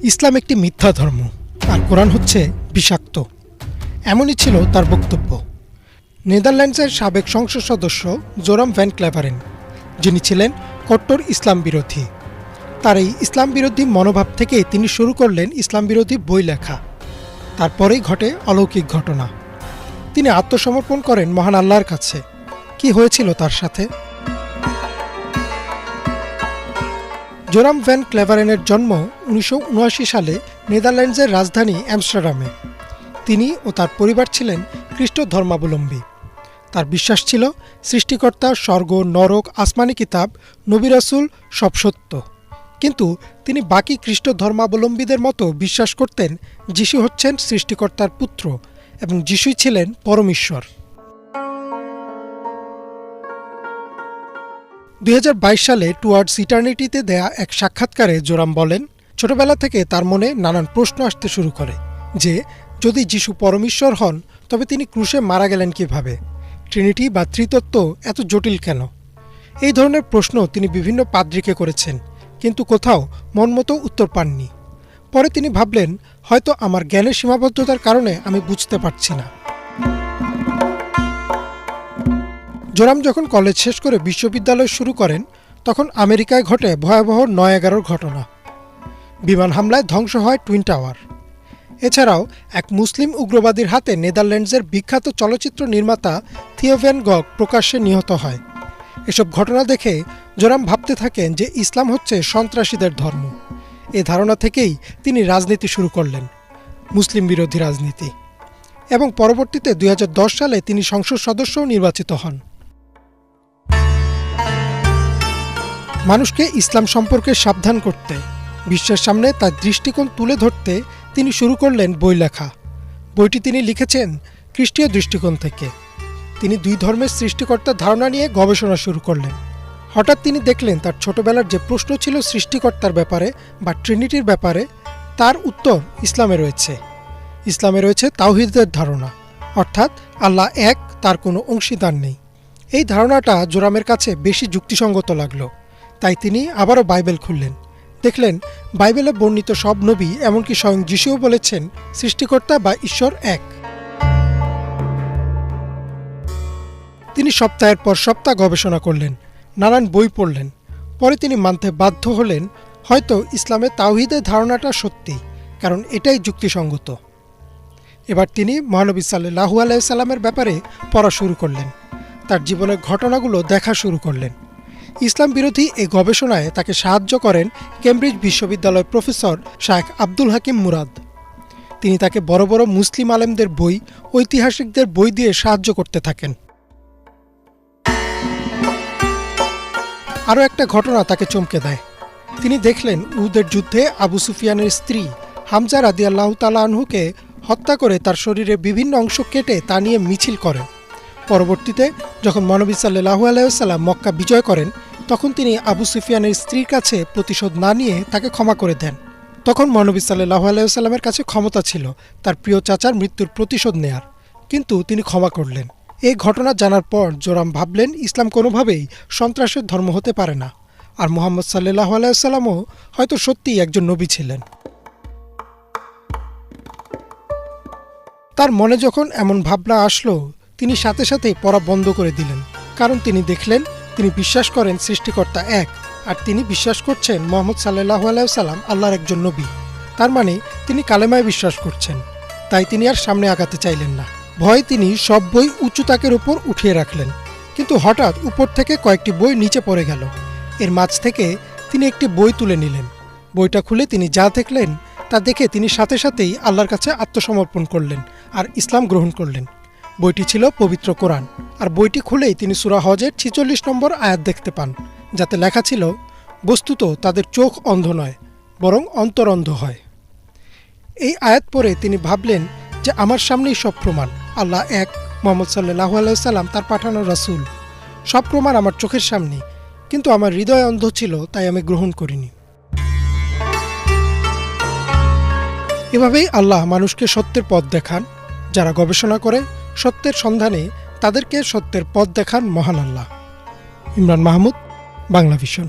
ইসলাম একটি মিথ্যা ধর্ম আর কোরআন হচ্ছে বিষাক্ত, এমনই ছিল তার বক্তব্য। নেদারল্যান্ডসের সাবেক সংসদ সদস্য জোরাম ভ্যান ক্লেভারেন, যিনি ছিলেন কট্টর ইসলাম বিরোধী, তার এই ইসলাম বিরোধী মনোভাব থেকেই তিনি শুরু করলেন ইসলাম বিরোধী বই লেখা। তারপরেই ঘটে অলৌকিক ঘটনা। তিনি আত্মসমর্পণ করেন মহান আল্লাহর কাছে। কি হয়েছিল তার সাথে? জোরাম ভ্যান ক্লেভারেনের জন্ম 1979 সালে নেদারল্যান্ডসের রাজধানী অ্যামস্টারডামে। তিনি ও তার পরিবার ছিলেন খ্রিস্ট ধর্মাবলম্বী। তার বিশ্বাস ছিল সৃষ্টিকর্তা, স্বর্গ, নরক, আসমানি কিতাব, নবী রাসূল সব সত্য। কিন্তু তিনি বাকি খ্রিস্ট ধর্মাবলম্বীদের মতো বিশ্বাস করতেন যিশু হচ্ছেন সৃষ্টিকর্তার পুত্র এবং যিশুই ছিলেন পরম ঈশ্বর। 2022 সালে টুয়ার্ডস ইটার্নিটিতে দেয়া এক সাক্ষাৎকারে জোরাম বলেন, ছোটবেলা থেকে তার মনে নানান প্রশ্ন আসতে শুরু করে যে যদি যিশু পরমেশ্বর হন তবে তিনি ক্রুশে মারা গেলেন কিভাবে? ট্রিনিটি বা ত্রিতত্ত্ব এত জটিল কেন? এই ধরনের প্রশ্ন তিনি বিভিন্ন পাদ্রীকে করেছেন, কিন্তু কোথাও মনমতো উত্তর পাননি। পরে তিনি ভাবলেন, হয়তো আমার জ্ঞানের সীমাবদ্ধতার কারণে আমি বুঝতে পারছি না। জোরাম যখন কলেজ শেষ করে বিশ্ববিদ্যালয় শুরু করেন, তখন আমেরিকায় ঘটে ভয়াবহ 9/11 ঘটনা। বিমান হামলায় ধ্বংস হয় টুইন টাওয়ার। এছাড়াও এক মুসলিম উগ্রবাদীর হাতে নেদারল্যান্ডসের বিখ্যাত চলচ্চিত্র নির্মাতা থিও ভ্যান গগ প্রকাশ্যে নিহত হয়। এসব ঘটনা দেখে জোরাম ভাবতে থাকেন যে ইসলাম হচ্ছে সন্ত্রাসীদের ধর্ম। এ ধারণা থেকেই তিনি রাজনীতি শুরু করলেন, মুসলিম বিরোধী রাজনীতি, এবং পরবর্তীতে 2010 সালে তিনি সংসদ সদস্যও নির্বাচিত হন। মানুষকে ইসলাম সম্পর্কে সাবধান করতে, বিশ্বের সামনে তার দৃষ্টিকোণ তুলে ধরতে তিনি শুরু করলেন বই লেখা। বইটি তিনি লিখেছেন খ্রিস্টীয় দৃষ্টিকোণ থেকে। তিনি দুই ধর্মের সৃষ্টিকর্তার ধারণা নিয়ে গবেষণা শুরু করলেন। হঠাৎ তিনি দেখলেন তার ছোটবেলার যে প্রশ্ন ছিল সৃষ্টিকর্তার ব্যাপারে বা ট্রিনিটির ব্যাপারে, তার উত্তর ইসলামে রয়েছে। ইসলামে রয়েছে তাওহীদের ধারণা, অর্থাৎ আল্লাহ এক, তার কোনো অংশীদার নেই। এই ধারণাটা জোরামের কাছে বেশি যুক্তিসঙ্গত লাগলো। তাই তিনি আবারও বাইবেল খুললেন। দেখলেন বাইবেলে বর্ণিত সব নবী, এমনকি স্বয়ং যিশুও বলেছেন সৃষ্টিকর্তা বা ঈশ্বর এক। তিনি সপ্তাহের পর সপ্তাহ গবেষণা করলেন, নানান বই পড়লেন। পরে তিনি মানতে বাধ্য হলেন হয়তো ইসলামে তাওহীদের ধারণাটা সত্যি, কারণ এটাই যুক্তিসঙ্গত। এবার তিনি মহানবী সাল্লাল্লাহু আলাইহি সাল্লামের ব্যাপারে পড়া শুরু করলেন, তার জীবনের ঘটনাগুলো দেখা শুরু করলেন। ইসলাম বিরোধী এই গবেষণায় তাকে সাহায্য করেন কেমব্রিজ বিশ্ববিদ্যালয়ের প্রফেসর শায়েখ আব্দুল হাকিম মুরাদ। তিনি তাকে বড় বড় মুসলিম আলেমদের বই, ঐতিহাসিকদের বই দিয়ে সাহায্য করতে থাকেন। আরও একটা ঘটনা তাকে চমকে দেয়। তিনি দেখলেন উহুদের যুদ্ধে আবু সুফিয়ানের স্ত্রী হামজা রাদিয়াল্লাহু তাআলা আনহুকে হত্যা করে তার শরীরের বিভিন্ন অংশ কেটে তা নিয়ে মিছিল করেন। পরবর্তীতে যখন মহানবী সাল্লাল্লাহু আলাইহি ওয়াসাল্লাম মক্কা বিজয় করেন, তখন তিনি আবু সুফিয়ানের স্ত্রীর কাছে প্রতিশোধ না নিয়ে তাকে ক্ষমা করে দেন। তখন মহানবী সাল্লাল্লাহু আলাইহি ওয়াসাল্লামের কাছে ক্ষমতা ছিল তার প্রিয় চাচার মৃত্যুর প্রতিশোধ নেয়ার, কিন্তু তিনি ক্ষমা করলেন। এই ঘটনা জানার পর জোরাম ভাবলেন ইসলাম কোনোভাবেই সন্ত্রাসের ধর্ম হতে পারে না, আর মুহাম্মদ সাল্লাল্লাহু আলাইহি ওয়াসাল্লামও হয়তো সত্যিই একজন নবী ছিলেন। তার মনে যখন এমন ভাবনা আসলো, তিনি সাথে সাথেই পড়া বন্ধ করে দিলেন, কারণ তিনি দেখলেন তিনি বিশ্বাস করেন সৃষ্টিকর্তা এক, আর তিনি বিশ্বাস করছেন মুহাম্মদ সাল্লাল্লাহু আলাইহি ওয়াসাল্লাম আল্লাহর একজন নবী। তার মানে তিনি কালেমায় বিশ্বাস করছেন। তাই তিনি আর সামনে আগাতে চাইলেন না। ভয়ে তিনি সব বই উঁচু তাকের উপর উঠিয়ে রাখলেন। কিন্তু হঠাৎ উপর থেকে কয়েকটি বই নিচে পড়ে গেল। এর মাঝ থেকে তিনি একটি বই তুলে নিলেন। বইটা খুলে তিনি যা দেখলেন তা দেখে তিনি সাথে সাথেই আল্লাহর কাছে আত্মসমর্পণ করলেন আর ইসলাম গ্রহণ করলেন। বইটি ছিল পবিত্র কোরআন, আর বইটি খুলেই তিনি সূরা হজের 46 নম্বর আয়াত দেখতে পান, যাতে লেখা ছিল, বস্তুত তাদের চোখ অন্ধ নয়, বরং অন্তর অন্ধ হয়। এই আয়াত পড়ে তিনি ভাবলেন যে আমার সামনেই সব প্রমাণ, আল্লাহ এক, মুহাম্মদ সাল্লাল্লাহু আলাইহি ওয়াসাল্লাম তার পাঠানো রাসূল, সব প্রমাণ আমার চোখের সামনে, কিন্তু আমার হৃদয় অন্ধ ছিল, তাই আমি গ্রহণ করিনি। এভাবেই আল্লাহ মানুষকে সত্যের পথ দেখান। যারা গবেষণা করে সত্যের সন্ধানে, তাদেরকে সত্যের পথ দেখান মহান আল্লাহ। ইমরান মাহমুদ, বাংলা ভিশন।